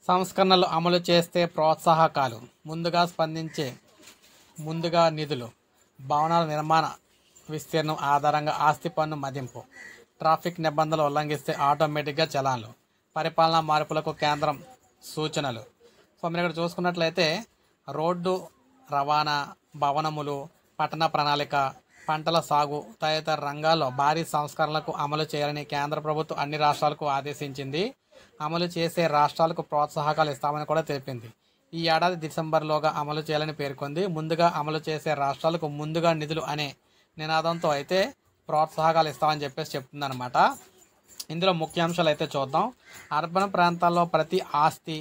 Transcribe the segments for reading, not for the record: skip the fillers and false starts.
సంస్కరణలు అమలు చేస్తే ప్రోత్సాహకాలు, ముందుగా నిధులు, భవనాల నిర్మాణ విస్తీర్ణం ఆధారంగా ఆస్తి పన్ను మదింపు, ట్రాఫిక్ నిబంధనలు ఉల్లంఘిస్తే ఆటోమేటిక్గా చలాన్లు, పరిపాలనా మార్పులకు కేంద్రం సూచనలు. సో మీరు ఇక్కడ చూసుకున్నట్లయితే రోడ్డు రవాణా, భవనములు, పట్టణ ప్రణాళిక, పంటల సాగు తదితర రంగాల్లో భారీ సంస్కరణలకు అమలు చేయాలని కేంద్ర ప్రభుత్వం అన్ని రాష్ట్రాలకు ఆదేశించింది. అమలు చేసే రాష్ట్రాలకు ప్రోత్సాహకాలు ఇస్తామని కూడా తెలిపింది. ఈ ఏడాది డిసెంబర్లోగా అమలు చేయాలని పేర్కొంది. ముందుగా అమలు చేసే రాష్ట్రాలకు ముందుగా నిధులు అనే నినాదంతో అయితే ప్రోత్సాహకాలు ఇస్తామని చెప్పేసి చెప్తుందన్నమాట. ఇందులో ముఖ్యాంశాలు అయితే చూద్దాం. అర్బన్ ప్రాంతాల్లో ప్రతి ఆస్తి,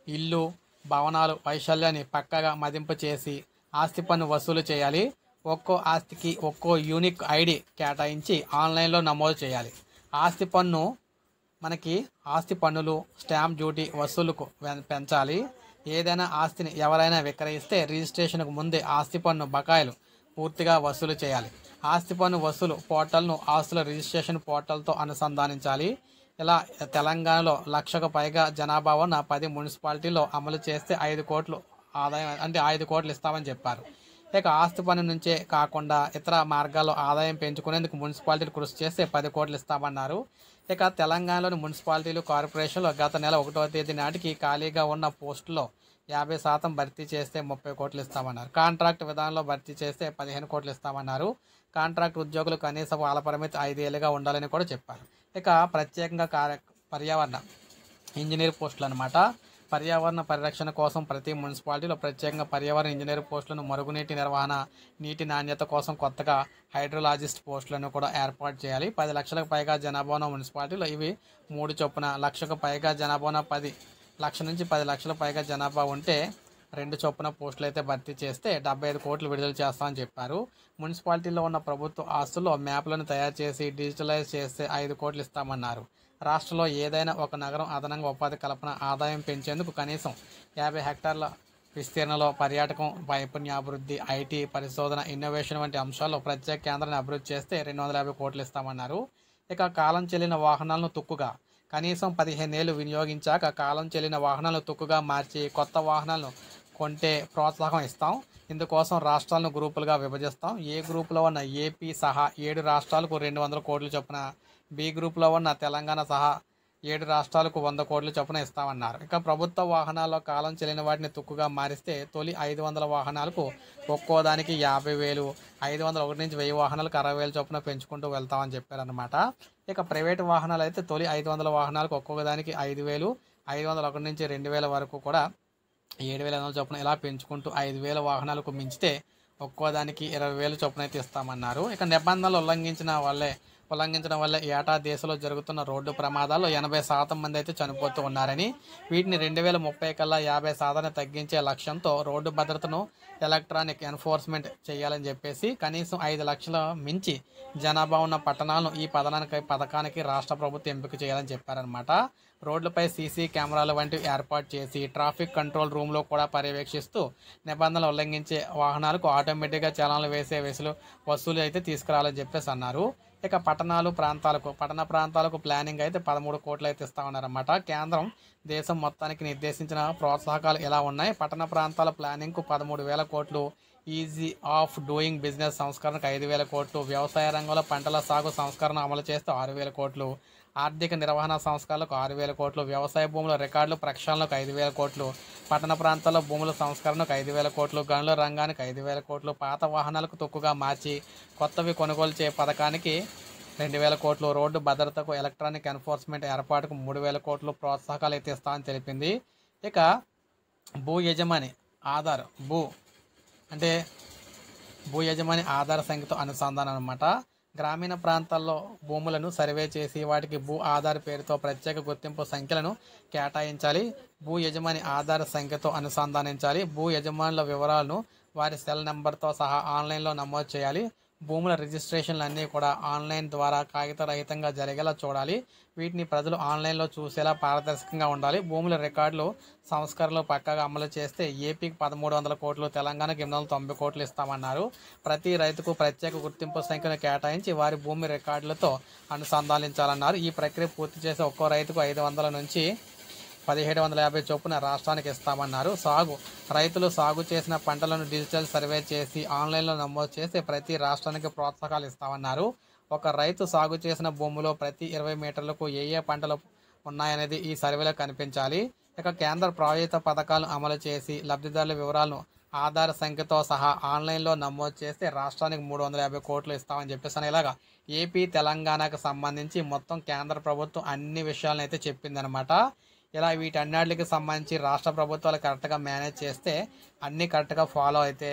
ఇల్లు, భవనాలు వైశాల్యాన్ని పక్కగా మదింపు చేసి ఆస్తి పన్ను వసూలు చేయాలి. ఒక్కో ఆస్తికి ఒక్కో యూనిక్ ఐడి కేటాయించి ఆన్లైన్లో నమోదు చేయాలి. ఆస్తి పన్నులు, స్టాంప్ డ్యూటీ వసూలుకు పెంచాలి. ఏదైనా ఆస్తిని ఎవరైనా విక్రయిస్తే రిజిస్ట్రేషన్కు ముందే ఆస్తి పన్ను బకాయిలు పూర్తిగా వసూలు చేయాలి. ఆస్తి పన్ను వసూలు పోర్టల్ను ఆస్తుల రిజిస్ట్రేషన్ పోర్టల్తో అనుసంధానించాలి. ఇలా తెలంగాణలో 1,00,000కు పైగా జనాభా ఉన్న 10 మున్సిపాలిటీల్లో అమలు చేస్తే 5 కోట్లు ఆదాయం, అంటే 5 కోట్లు ఇస్తామని చెప్పారు. ఇక ఆస్తి పన్ను నుంచే కాకుండా ఇతర మార్గాల్లో ఆదాయం పెంచుకునేందుకు మున్సిపాలిటీలు కృషి చేస్తే 10 కోట్లు ఇస్తామన్నారు. ఇక తెలంగాణలోని మున్సిపాలిటీలు, కార్పొరేషన్లో గత నెల 1వ తేదీ నాటికి ఖాళీగా ఉన్న పోస్టుల్లో 50% భర్తీ చేస్తే 30 కోట్లు ఇస్తామన్నారు. కాంట్రాక్ట్ విధానంలో భర్తీ చేస్తే 15 కోట్లు ఇస్తామన్నారు. కాంట్రాక్ట్ ఉద్యోగులు కనీస కాలపరిమితి 5 ఏళ్లుగా ఉండాలని కూడా చెప్పారు. ఇక ప్రత్యేకంగా పర్యావరణ ఇంజనీర్ పోస్టులు అనమాట. పర్యావరణ పరిరక్షణ కోసం ప్రతి మున్సిపాలిటీలో ప్రత్యేకంగా పర్యావరణ ఇంజనీర్ పోస్టులను, మరుగునీటి నిర్వహణ, నీటి నాణ్యత కోసం కొత్తగా హైడ్రోలాజిస్ట్ పోస్టులను కూడా ఏర్పాటు చేయాలి. 10 లక్షలకు పైగా జనాభా ఉన్న మున్సిపాలిటీలో ఇవి 3 చొప్పున, 1,00,000కు పైగా జనాభా ఉన్న 1,00,000 నుంచి 10 లక్షల పైగా జనాభా ఉంటే 2 చొప్పున పోస్టులు అయితే భర్తీ చేస్తే 75 కోట్లు విడుదల చేస్తామని చెప్పారు. మున్సిపాలిటీలో ఉన్న ప్రభుత్వ ఆస్తుల్లో మ్యాప్లను తయారు చేసి డిజిటలైజ్ చేస్తే 5 కోట్లు ఇస్తామన్నారు. రాష్ట్రంలో ఏదైనా ఒక నగరం అదనంగా ఉపాధి కల్పన, ఆదాయం పెంచేందుకు కనీసం 50 హెక్టార్ల విస్తీర్ణంలో పర్యాటకం, నైపుణ్యాభివృద్ధి, ఐటీ, పరిశోధన, ఇన్నోవేషన్ వంటి అంశాల్లో ప్రత్యేక కేంద్రాన్ని అభివృద్ధి చేస్తే 250 కోట్లు ఇస్తామన్నారు. ఇక కాలం చెల్లిన వాహనాలను తుక్కుగా కనీసం 15 ఏళ్లు వినియోగించాక కాలం చెల్లిన వాహనాలను తుక్కుగా మార్చి కొత్త వాహనాలను కొంటే ప్రోత్సాహం ఇస్తాం. ఇందుకోసం రాష్ట్రాలను గ్రూపులుగా విభజిస్తాం. ఏ గ్రూపులో ఉన్న ఏపీ సహా 7 రాష్ట్రాలకు 200 కోట్ల చొప్పున, బి గ్రూపులో ఉన్న తెలంగాణ సహా 7 రాష్ట్రాలకు 100 కోట్ల చొప్పున ఇస్తామన్నారు. ఇక ప్రభుత్వ వాహనాల్లో కాలం చెల్లిన వాటిని తుక్కుగా మారిస్తే తొలి 500 వాహనాలకు ఒక్కోదానికి 50,000, 501 నుంచి 1000 వాహనాలకు 60,000 చొప్పున పెంచుకుంటూ వెళ్తామని చెప్పారనమాట. ఇక ప్రైవేటు వాహనాలు అయితే తొలి 500 వాహనాలకు ఒక్కొక్కదానికి 5,000, 501 నుంచి 2,000 వరకు కూడా 7,500 చొప్పున ఇలా పెంచుకుంటూ 5,000 వాహనాలకు మించితే ఒక్కోదానికి 20,000 చొప్పున అయితే ఇస్తామన్నారు. ఇక నిబంధనలు ఉల్లంఘించడం వల్ల ఏటా దేశంలో జరుగుతున్న రోడ్డు ప్రమాదాల్లో 80% మంది అయితే చనిపోతూ ఉన్నారని, వీటిని 2030 కల్లా 50% తగ్గించే లక్ష్యంతో రోడ్డు భద్రతను ఎలక్ట్రానిక్ ఎన్ఫోర్స్మెంట్ చేయాలని చెప్పేసి కనీసం 5 లక్షల మించి జనాభా ఉన్న పట్టణాలను ఈ పథకానికి రాష్ట్ర ప్రభుత్వం ఎంపిక చేయాలని చెప్పారనమాట. రోడ్లపై సీసీ కెమెరాలు వంటివి ఏర్పాటు చేసి ట్రాఫిక్ కంట్రోల్ రూమ్లో కూడా పర్యవేక్షిస్తూ నిబంధనలు ఉల్లంఘించే వాహనాలకు ఆటోమేటిక్గా చలాన్లు వేసే వసూలు అయితే తీసుకురావాలని చెప్పేసి అన్నారు. ఇక పట్టణ ప్రాంతాలకు ప్లానింగ్ అయితే 13 కోట్లు అయితే ఇస్తామన్నారన్నమాట. కేంద్రం దేశం మొత్తానికి నిర్దేశించిన ప్రోత్సాహకాలు ఎలా ఉన్నాయి? పట్టణ ప్రాంతాల ప్లానింగ్కు 13,000 కోట్లు, ఈజీ ఆఫ్ డూయింగ్ బిజినెస్ సంస్కరణకు 5,000 కోట్లు, వ్యవసాయ రంగంలో పంటల సాగు సంస్కరణ అమలు చేస్తే 6,000 కోట్లు, ఆర్థిక నిర్వహణ సంస్కరణలకు 6,000 కోట్లు, వ్యవసాయ భూముల రికార్డులు ప్రక్షాళనకు 5,000 కోట్లు, పట్టణ ప్రాంతాల్లో భూముల సంస్కరణకు 5,000 కోట్లు, గనుల రంగానికి 5,000 కోట్లు, పాత వాహనాలకు తొక్కుగా మార్చి కొత్తవి కొనుగోలు చే పథకానికి 2,000 కోట్లు, రోడ్డు భద్రతకు ఎలక్ట్రానిక్ ఎన్ఫోర్స్మెంట్ ఏర్పాటుకు 3,000 కోట్లు ప్రోత్సాహకాలు అయితే ఇస్తామని తెలిపింది. ఇక భూ యజమాని ఆధార్ సంఖ్యతో అనుసంధానం అనమాట. గ్రామీణ ప్రాంతాల్లో భూములను సర్వే చేసి వాటికి భూ ఆధార్ పేరుతో ప్రత్యేక గుర్తింపు సంఖ్యలను కేటాయించాలి. భూ యజమాని ఆధార్ సంఖ్యతో అనుసంధానించాలి. భూ యజమానుల వివరాలను వారి సెల్ నెంబర్తో సహా ఆన్లైన్లో నమోదు చేయాలి. భూముల రిజిస్ట్రేషన్లు అన్నీ కూడా ఆన్లైన్ ద్వారా కాగితరహితంగా జరిగేలా చూడాలి. వీటిని ప్రజలు ఆన్లైన్లో చూసేలా పారదర్శకంగా ఉండాలి. భూముల రికార్డులు సంస్కరణలు పక్కాగా అమలు చేస్తే ఏపీకి 1,300 కోట్లు, తెలంగాణకు 890 కోట్లు ఇస్తామన్నారు. ప్రతి రైతుకు ప్రత్యేక గుర్తింపు సంఖ్యను కేటాయించి వారి భూమి రికార్డులతో అనుసంధానించాలన్నారు. ఈ ప్రక్రియ పూర్తి చేసి ఒక్కో రైతుకు 500 నుంచి 1750 చొప్పున రాష్ట్రానికి ఇస్తామన్నారు. రైతులు సాగు చేసిన పంటలను డిజిటల్ సర్వే చేసి ఆన్లైన్లో నమోదు చేసి ప్రతి రాష్ట్రానికి ప్రోత్సాహకాలు ఇస్తామన్నారు. ఒక రైతు సాగు చేసిన భూమిలో ప్రతి 20 మీటర్లకు ఏ పంటలు ఉన్నాయనేది ఈ సర్వేలో కనిపించాలి. ఇక కేంద్ర ప్రాయోజిత పథకాలను అమలు చేసి లబ్ధిదారుల వివరాలను ఆధార్ సంఖ్యతో సహా ఆన్లైన్లో నమోదు చేస్తే రాష్ట్రానికి 350 కోట్లు ఇస్తామని చెప్పేసి ఇలాగా ఏపీ తెలంగాణకు సంబంధించి మొత్తం కేంద్ర ప్రభుత్వం అన్ని విషయాలను అయితే చెప్పిందనమాట. ఇలా వీటన్నిటికి సంబంధించి రాష్ట్ర ప్రభుత్వాలు కరెక్ట్గా మేనేజ్ చేస్తే అన్ని కరెక్ట్గా ఫాలో అయితే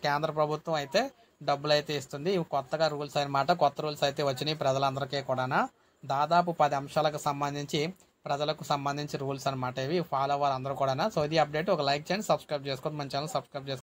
కేంద్ర ప్రభుత్వం అయితే డబ్బులు అయితే ఇస్తుంది. ఇవి కొత్తగా రూల్స్ అనమాట. కొత్త రూల్స్ అయితే వచ్చినాయి ప్రజలందరికీ కూడా. దాదాపు 10 అంశాలకు సంబంధించి ప్రజలకు సంబంధించి రూల్స్ అనమాట. ఇవి ఫాలో అవ్వాలి అందరూ కూడా. సో ఇది అప్డేట్. ఒక లైక్ చేయండి, సబ్స్క్రైబ్ చేసుకోండి, మన ఛానల్ సబ్స్క్రైబ్ చేసుకోండి.